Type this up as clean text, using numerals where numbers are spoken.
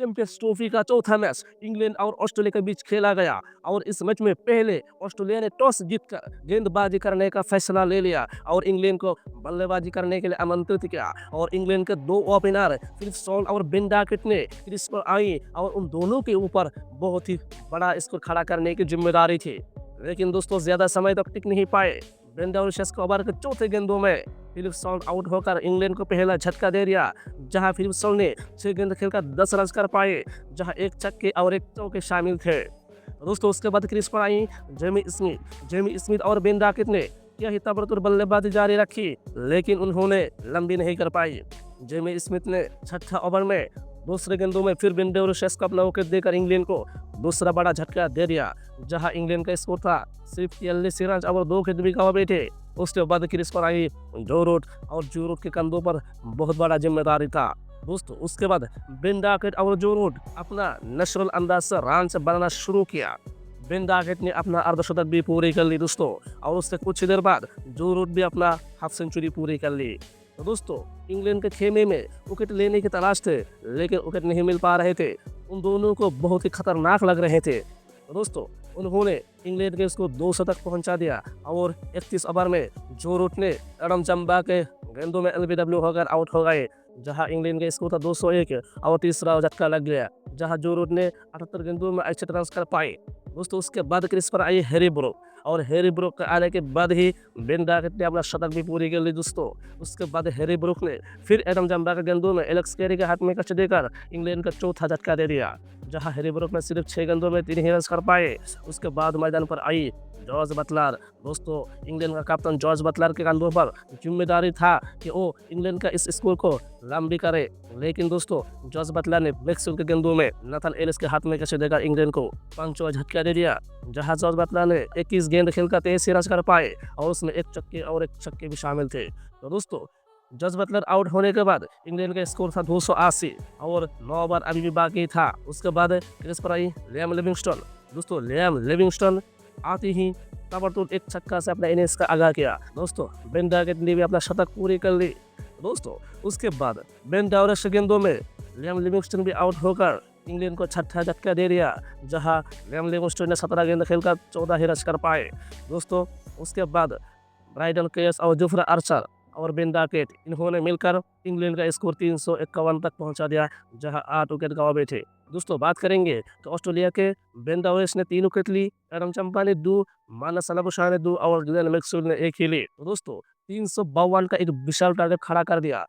Champions trophy का चौथा match England और ऑस्ट्रेलिया के बीच खेला गया और इस मैच में पहले ऑस्ट्रेलिया ने टॉस जीतकर गेंदबाजी करने का फैसला ले लिया और इंग्लैंड को बल्लेबाजी करने के लिए आमंत्रित किया और इंग्लैंड के दो ओपनर फिलिप सॉल और बेन डॉकेट ने क्रीज पर आई और उन दोनों के ऊपर बहुत ही बड़ा स्कोर खड़ा करने की जिम्मेदारी थी। लेकिन दोस्तों ज्यादा समय तक टिक नहीं पाए। ब्रेंडन ओवर के चौथे गेंदों में फिलिप सॉल आउट होकर इंग्लैंड को पहला झटका दे दिया, जहां फिलिप सॉल ने 6 गेंद खेलकर 10 रन कर पाए, जहां एक छक्के और एक चौके शामिल थे। दोस्तों उसके बाद क्रीज पर आई जेमी स्मिथ और बेन डॉकेट ने यही ताबड़तोड़ बल्लेबाजी जारी रखी, लेकिन उन्होंने लंबी नहीं कर पाई। जेमी स्मिथ ने छठा ओवर में दूसरे गेंदों में फिर ब्रेंडन को अपना विकेट देकर इंग्लैंड को दूसरा बड़ा झटका दे दिया, जहां इंग्लैंड का स्कोर था सिर्फ 43 रन और 2 विकेट भी गंवा बैठे। उसके बाद क्रीज पर आई जो रूट के कंधों पर बहुत बड़ा जिम्मेदारी था। दोस्तों उसके बाद बेन डॉकेट और जो रूट अपना नेचुरल अंदाज से रन से बनाना शुरू किया। बेन डॉकेट ने अपना अर्धशतक भी पूरी कर ली दोस्तों, और उससे कुछ देर बाद जो रूट भी अपना हाफ सेंचुरी पूरी कर ली। तो दोस्तों इंग्लैंड के खेमे में विकेट लेने की तलाश थे, लेकिन विकेट नहीं मिल पा रहे थे। उन दोनों को बहुत ही खतरनाक लग रहे थे। तो दोस्तों उन्होंने इंग्लैंड के इसको 200 तक पहुंचा दिया और 31 ओवर में जो रूट ने एडम चंबा के गेंदों में एलबीडब्ल्यू होकर आउट हो गए, जहां इंग्लैंड के स्कोर था 201 और तीसरा झटका लग गया, जहां जो रूट ने 78 गेंदों में 61 रन कर पाए। दोस्तों उसके बाद क्रीज पर आई हैरी ब्रूक, और हैरी ब्रूक के आने के बाद ही बेन डॉकेट ने अपना शतक भी पूरी कर ली दोस्तों। उसके बाद हैरी ब्रूक ने फिर एडम चंबा के गेंदों में एलेक्स कैरी के हाथ में कच देकर इंग्लैंड का चौथा झटका दे दिया, जहां हैरी ब्रूक ने सिर्फ 6 गेंदों में 3 ही रन कर पाए। उसके बाद मैदान पर आई जॉर्ज बटलर। दोस्तों इंग्लैंड का कप्तान जॉर्ज बटलर के कंधों पर जिम्मेदारी था कि वो इंग्लैंड का इस स्कोर को लंबी करे, लेकिन दोस्तों जॉर्ज बटलर ने मैक्सवेल के गेंदों में नाथन एलिस के हाथ में कैसे देकर इंग्लैंड को पांचवा झटका दे दिया, जहां जॉर्ज बटलर ने 21 गेंद खेलकर 23 रन कर पाए और उसमें एक चक्के और एक छक्के भी शामिल थे। तो दोस्तों जॉर्ज बटलर आउट होने के बाद इंग्लैंड का स्कोर था 280 और 9 ओवर अभी भी बाकी था। उसके बाद क्रीज पर आई लियाम लिविंगस्टन। दोस्तों लियाम लिविंगस्टन आते ही ताबड़तोड़ एक छक्का से अपना इनिंग्स का आगाज किया। दोस्तों बेन डॉकेट ने भी अपना शतक पूरी कर ली। दोस्तों उसके बाद बेन डॉकेट के गेंदों में लियाम लिविंगस्टन भी आउट होकर इंग्लैंड को छठा झटका दे दिया, जहां लियाम लिविंगस्टन ने 17 गेंद खेलकर 14 ही रन कर पाए। दोस्तों उसके बाद ब्राइडन केस और जोफ्रा आर्चर और बेन डॉकेट इन्होंने मिलकर इंग्लैंड का स्कोर 351 तक पहुंचा दिया, जहां 8 विकेट गंवा बैठे। दोस्तों बात करेंगे तो ऑस्ट्रेलिया के बेन डॉकेट ने 3 विकेट ली, एडम चंपा ने 2, मानस अलबुशाह ने 2 और ग्लेन मैक्सवेल ने 1 ही ली। तो दोस्तों 352 का एक विशाल टारगेट खड़ा कर दिया।